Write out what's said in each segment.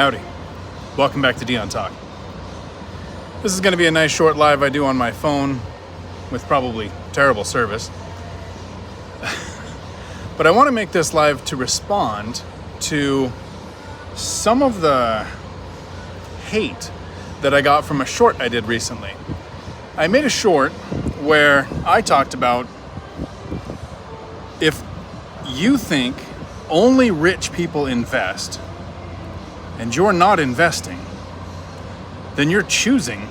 Howdy. Welcome back to Dion Talk. This is going to be a nice short live I do on my phone with probably terrible service. But I want to make this live to respond to some of the hate that I got from a short I did recently. I made a short where I talked about if you think only rich people invest and you're not investing, then you're choosing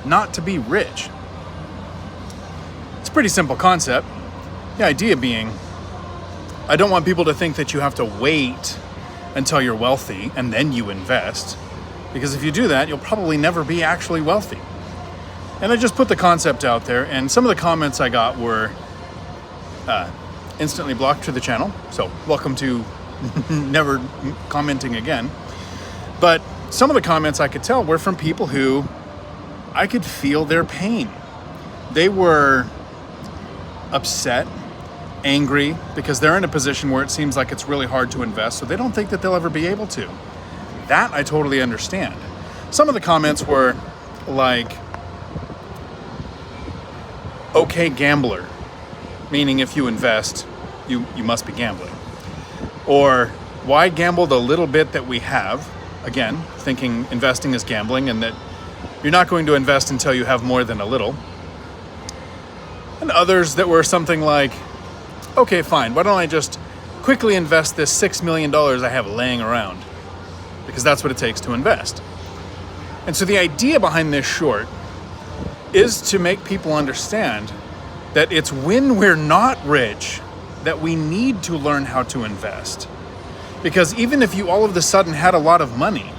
not to be rich. It's a pretty simple concept. The idea being, I don't want people to think that you have to wait until you're wealthy and then you invest, because if you do that, you'll probably never be actually wealthy. And I just put the concept out there, and some of the comments I got were instantly blocked to the channel, so welcome to never commenting again. But some of the comments I could tell were from people who I could feel their pain. They were upset, angry, because they're in a position where it seems like it's really hard to invest, so they don't think that they'll ever be able to. That I totally understand. Some of the comments were like, okay, gambler, meaning if you invest, you must be gambling. Or why gamble the little bit that we have? Again, thinking investing is gambling and that you're not going to invest until you have more than a little. And others that were something like, okay, fine, why don't I just quickly invest this $6 million I have laying around? Because that's what it takes to invest. And so the idea behind this short is to make people understand that it's when we're not rich that we need to learn how to invest. Because even if you all of a sudden had a lot of money,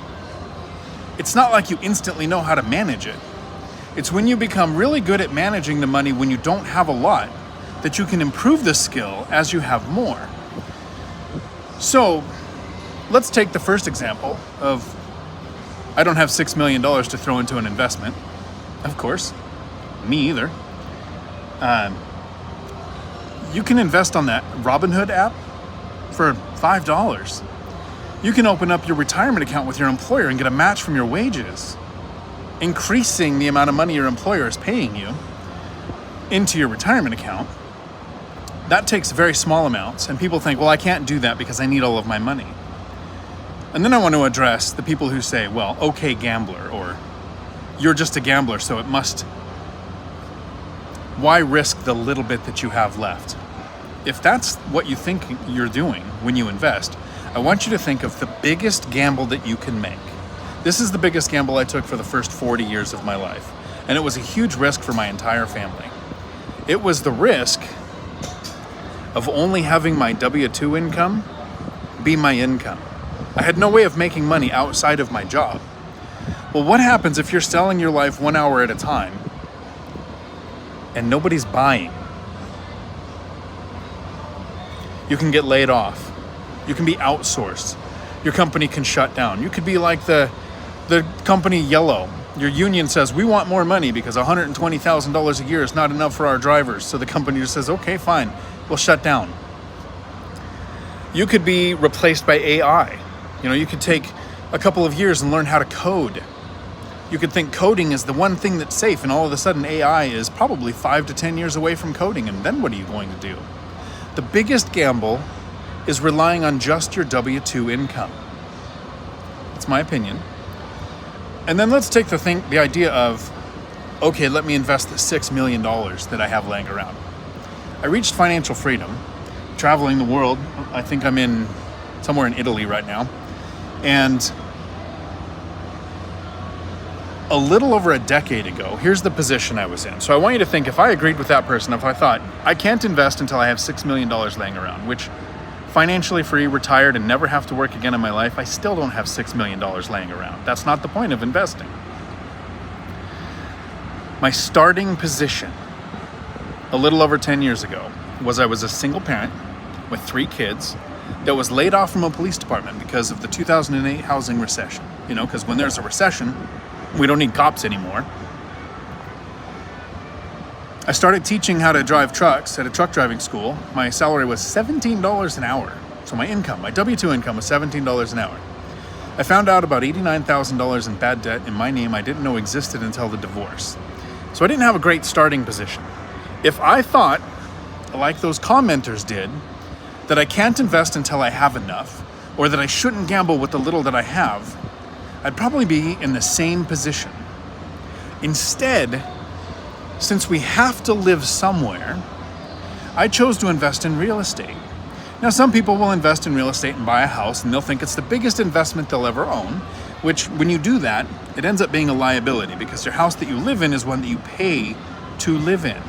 it's not like you instantly know how to manage it. It's when you become really good at managing the money when you don't have a lot that you can improve the skill as you have more. So let's take the first example of, I don't have $6 million to throw into an investment. Of course, me either. You can invest on that Robinhood app for $5. You can open up your retirement account with your employer and get a match from your wages, increasing the amount of money your employer is paying you into your retirement account. That takes very small amounts, and people think, well, I can't do that because I need all of my money. And then I want to address the people who say, well, okay, gambler, or you're just a gambler, so it must. Why risk the little bit that you have left? If that's what you think you're doing when you invest, I want you to think of the biggest gamble that you can make. This is the biggest gamble I took for the first 40 years of my life, and it was a huge risk for my entire family. It was the risk of only having my W-2 income be my income. I had no way of making money outside of my job. Well, what happens if you're selling your life 1 hour at a time and nobody's buying? You can get laid off. You can be outsourced. Your company can shut down. You could be like the company Yellow. Your union says, we want more money because $120,000 a year is not enough for our drivers. So the company just says, okay, fine, we'll shut down. You could be replaced by AI. You could take a couple of years and learn how to code. You could think coding is the one thing that's safe, and all of a sudden AI is probably 5 to 10 years away from coding, and then what are you going to do? The biggest gamble is relying on just your W-2 income. That's my opinion. And then let's take the idea of, okay, let me invest the $6 million that I have laying around. I reached financial freedom, traveling the world. I think I'm somewhere in Italy right now. And a little over a decade ago, here's the position I was in. So I want you to think, if I agreed with that person, if I thought, I can't invest until I have $6 million laying around, which financially free, retired, and never have to work again in my life, I still don't have $6 million laying around. That's not the point of investing. My starting position a little over 10 years ago was I was a single parent with 3 kids that was laid off from a police department because of the 2008 housing recession. Because when there's a recession, we don't need cops anymore. I started teaching how to drive trucks at a truck driving school. My salary was $17 an hour. So my W-2 income was $17 an hour. I found out about $89,000 in bad debt in my name I didn't know existed until the divorce. So I didn't have a great starting position. If I thought, like those commenters did, that I can't invest until I have enough, or that I shouldn't gamble with the little that I have, I'd probably be in the same position. Instead, since we have to live somewhere, I chose to invest in real estate. Now, some people will invest in real estate and buy a house, and they'll think it's the biggest investment they'll ever own, which when you do that, it ends up being a liability because your house that you live in is one that you pay to live in.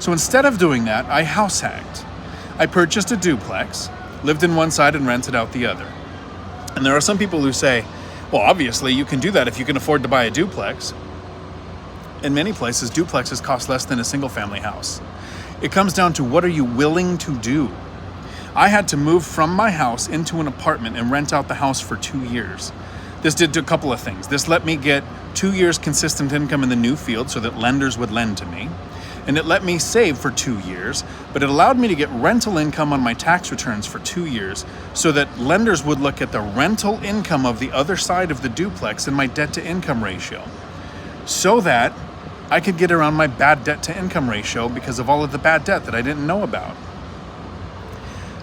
So instead of doing that, I house hacked. I purchased a duplex, lived in one side and rented out the other. And there are some people who say, well, obviously you can do that if you can afford to buy a duplex. In many places, duplexes cost less than a single family house. It comes down to what are you willing to do? I had to move from my house into an apartment and rent out the house for 2 years. This did a couple of things. This let me get 2 years consistent income in the new field so that lenders would lend to me. And it let me save for 2 years, but it allowed me to get rental income on my tax returns for 2 years so that lenders would look at the rental income of the other side of the duplex and my debt to income ratio so that I could get around my bad debt to income ratio because of all of the bad debt that I didn't know about.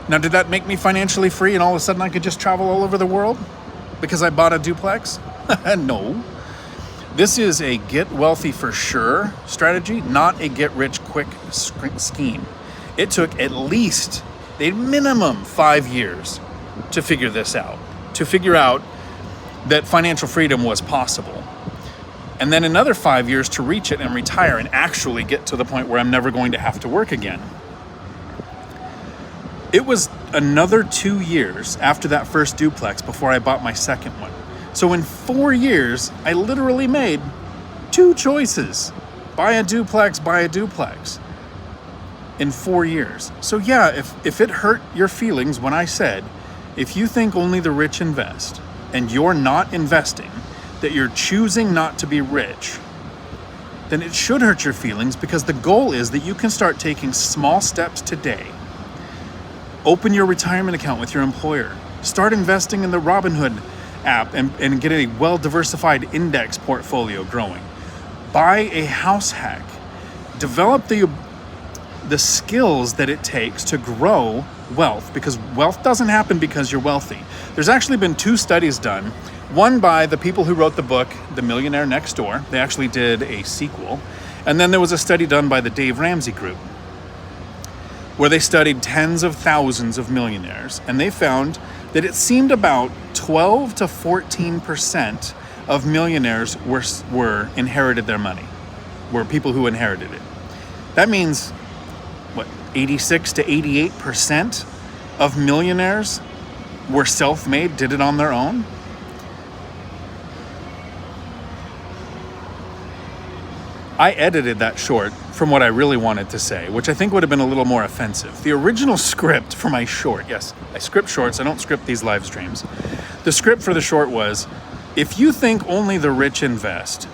Now, did that make me financially free and all of a sudden I could just travel all over the world because I bought a duplex? No. This is a get wealthy for sure strategy, not a get rich quick scheme. It took at least a minimum 5 years to figure this out, to figure out that financial freedom was possible. And then another 5 years to reach it and retire and actually get to the point where I'm never going to have to work again. It was another 2 years after that first duplex before I bought my second one. So in 4 years, I literally made 2 choices. Buy a duplex, buy a duplex. In 4 years. So yeah, if it hurt your feelings when I said, if you think only the rich invest and you're not investing, that you're choosing not to be rich, then it should hurt your feelings because the goal is that you can start taking small steps today. Open your retirement account with your employer. Start investing in the Robinhood app and get a well-diversified index portfolio growing. Buy a house hack. Develop the skills that it takes to grow wealth, because wealth doesn't happen because you're wealthy. There's actually been 2 studies done, one by the people who wrote the book, The Millionaire Next Door. They actually did a sequel. And then there was a study done by the Dave Ramsey Group, where they studied tens of thousands of millionaires, and they found that it seemed about 12 to 14% of millionaires were inherited their money, were people who inherited it. That means, 86 to 88% of millionaires were self-made, did it on their own? I edited that short from what I really wanted to say, which I think would have been a little more offensive. The original script for my short, yes, I script shorts, I don't script these live streams. The script for the short was, if you think only the rich invest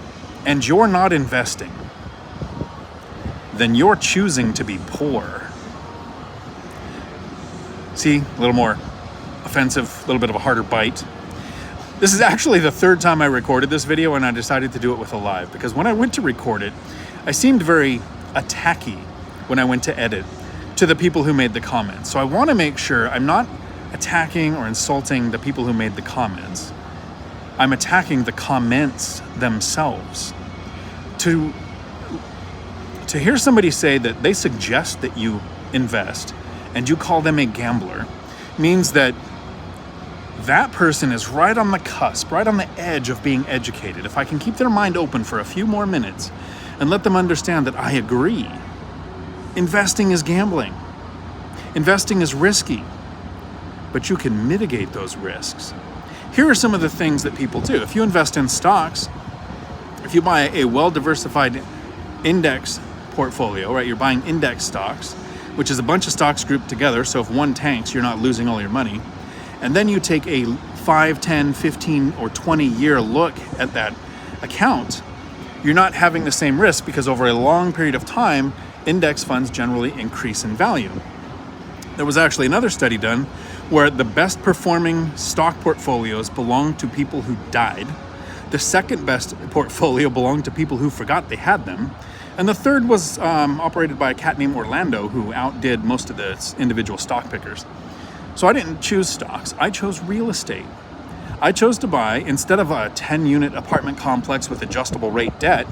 and you're not investing, then you're choosing to be poor. See, a little more offensive, a little bit of a harder bite. This is actually the 3rd time I recorded this video, and I decided to do it with a live, because when I went to record it, I seemed very attacky when I went to edit to the people who made the comments. So I want to make sure I'm not attacking or insulting the people who made the comments. I'm attacking the comments themselves. To hear somebody say that they suggest that you invest and you call them a gambler means that that person is right on the cusp, right on the edge of being educated. If I can keep their mind open for a few more minutes and let them understand that I agree, investing is gambling. Investing is risky, but you can mitigate those risks. Here are some of the things that people do. If you invest in stocks, if you buy a well-diversified index portfolio, right, you're buying index stocks, which is a bunch of stocks grouped together, so if one tanks, you're not losing all your money. And then you take a 5, 10, 15, or 20 year look at that account, you're not having the same risk because over a long period of time, index funds generally increase in value. There was actually another study done where the best performing stock portfolios belong to people who died, the second best portfolio belonged to people who forgot they had them, and the third was operated by a cat named Orlando, who outdid most of the individual stock pickers. So I didn't choose stocks, I chose real estate. I chose to buy, instead of a 10-unit apartment complex with adjustable rate debt,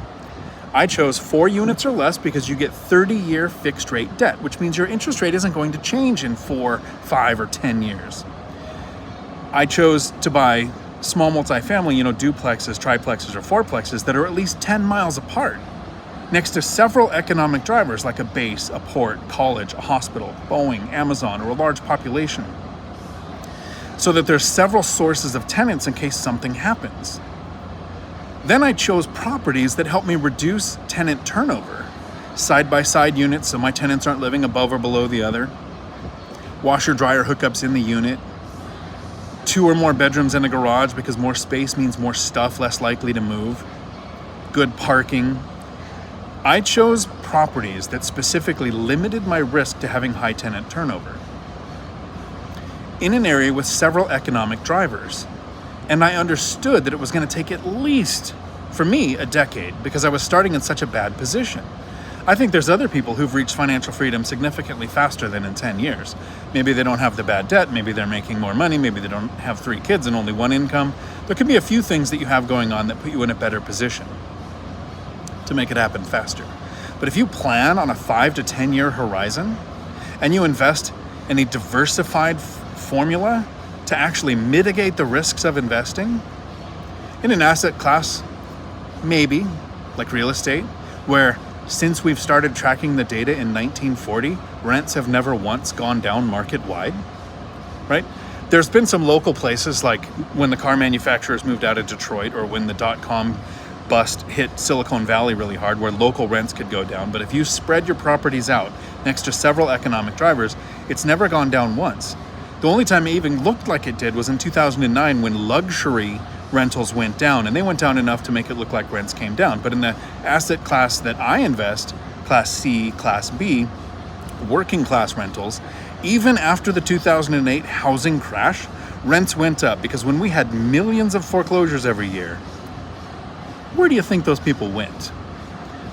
I chose 4 units or less because you get 30-year fixed rate debt, which means your interest rate isn't going to change in 4, 5, or 10 years. I chose to buy small multifamily, duplexes, triplexes, or fourplexes that are at least 10 miles apart, next to several economic drivers like a base, a port, college, a hospital, Boeing, Amazon, or a large population, so that there's several sources of tenants in case something happens. Then I chose properties that help me reduce tenant turnover, side-by-side units so my tenants aren't living above or below the other, washer-dryer hookups in the unit, 2 or more bedrooms and a garage because more space means more stuff, less likely to move, good parking. I chose properties that specifically limited my risk to having high tenant turnover in an area with several economic drivers. And I understood that it was going to take at least, for me, a decade because I was starting in such a bad position. I think there's other people who've reached financial freedom significantly faster than in 10 years. Maybe they don't have the bad debt, maybe they're making more money, maybe they don't have 3 kids and only 1 income. There could be a few things that you have going on that put you in a better position to make it happen faster. But if you plan on a 5 to 10 year horizon and you invest in a diversified formula to actually mitigate the risks of investing in an asset class, maybe like real estate, where since we've started tracking the data in 1940, rents have never once gone down market wide, right? There's been some local places like when the car manufacturers moved out of Detroit or when the .com bust hit Silicon Valley really hard where local rents could go down. But if you spread your properties out next to several economic drivers, it's never gone down once. The only time it even looked like it did was in 2009 when luxury rentals went down, and they went down enough to make it look like rents came down. But in the asset class that I invest, Class C, Class B, working class rentals, even after the 2008 housing crash, rents went up because when we had millions of foreclosures every year, where do you think those people went?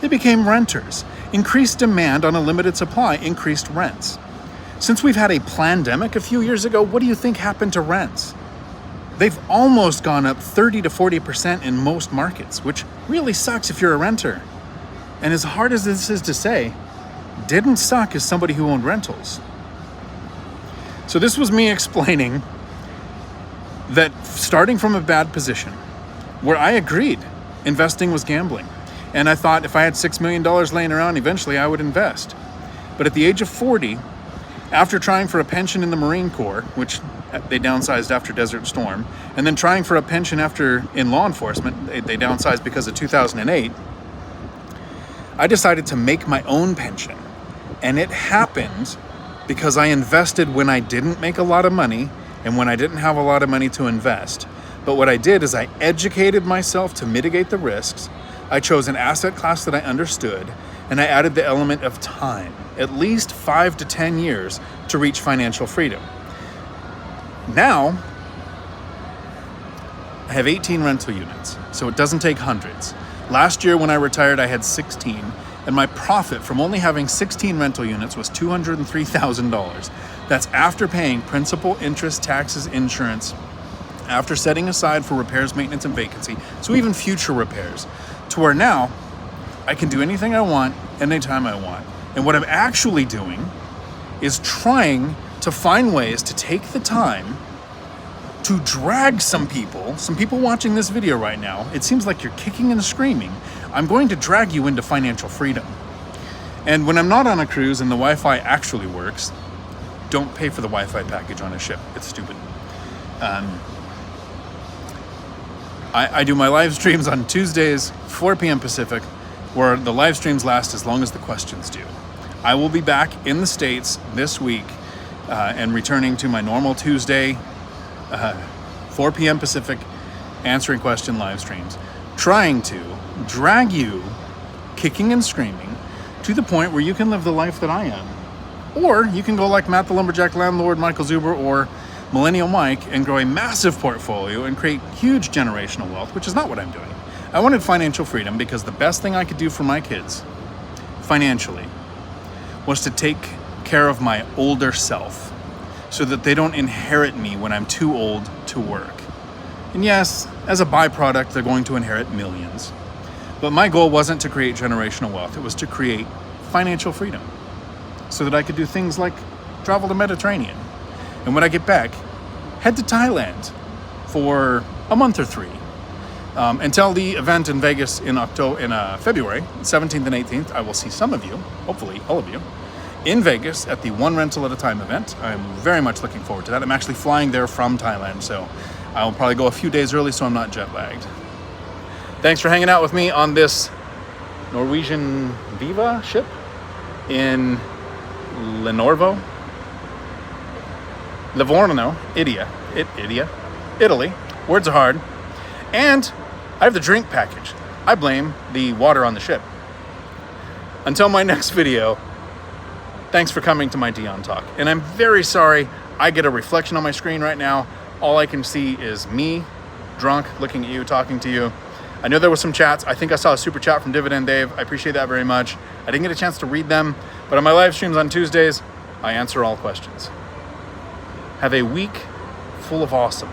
They became renters. Increased demand on a limited supply increased rents. Since we've had a pandemic a few years ago, what do you think happened to rents? They've almost gone up 30 to 40% in most markets, which really sucks if you're a renter. And as hard as this is to say, didn't suck as somebody who owned rentals. So this was me explaining that starting from a bad position, where I agreed investing was gambling. And I thought if I had $6 million laying around, eventually I would invest. But at the age of 40, after trying for a pension in the Marine Corps, which they downsized after Desert Storm, and then trying for a pension in law enforcement, they downsized because of 2008, I decided to make my own pension. And it happened because I invested when I didn't make a lot of money and when I didn't have a lot of money to invest. But what I did is I educated myself to mitigate the risks. I chose an asset class that I understood, and I added the element of time, at least 5 to 10 years to reach financial freedom. Now, I have 18 rental units, so it doesn't take hundreds. Last year when I retired, I had 16, and my profit from only having 16 rental units was $203,000. That's after paying principal, interest, taxes, insurance, after setting aside for repairs, maintenance, and vacancy, so even future repairs, to where now I can do anything I want, anytime I want. And what I'm actually doing is trying to find ways to take the time to drag some people watching this video right now, it seems like you're kicking and screaming. I'm going to drag you into financial freedom. And when I'm not on a cruise and the Wi-Fi actually works, don't pay for the Wi-Fi package on a ship. It's stupid. I do my live streams on Tuesdays, 4 p.m. Pacific, where the live streams last as long as the questions do. I will be back in the States this week and returning to my normal Tuesday, 4 p.m. Pacific, answering question live streams, trying to drag you, kicking and screaming, to the point where you can live the life that I am. Or you can go like Matt the Lumberjack Landlord, Michael Zuber, or Millennial Mike and grow a massive portfolio and create huge generational wealth, which is not what I'm doing. I wanted financial freedom because the best thing I could do for my kids financially was to take care of my older self so that they don't inherit me when I'm too old to work. And yes, as a byproduct, they're going to inherit millions. But my goal wasn't to create generational wealth. It was to create financial freedom so that I could do things like travel the Mediterranean. And when I get back, head to Thailand for a month or 3. Until the event in Vegas in February 17th and 18th, I will see some of you, hopefully all of you, in Vegas at the One Rental at a Time event. I'm very much looking forward to that. I'm actually flying there from Thailand, so I'll probably go a few days early so I'm not jet lagged. Thanks for hanging out with me on this Norwegian Viva ship in Livorno, Italy. Words are hard. And I have the drink package. I blame the water on the ship. Until my next video, thanks for coming to my Dion Talk. And I'm very sorry I get a reflection on my screen right now. All I can see is me, drunk, looking at you, talking to you. I know there was some chats. I think I saw a super chat from Dividend Dave. I appreciate that very much. I didn't get a chance to read them, but on my live streams on Tuesdays, I answer all questions. Have a week full of awesome.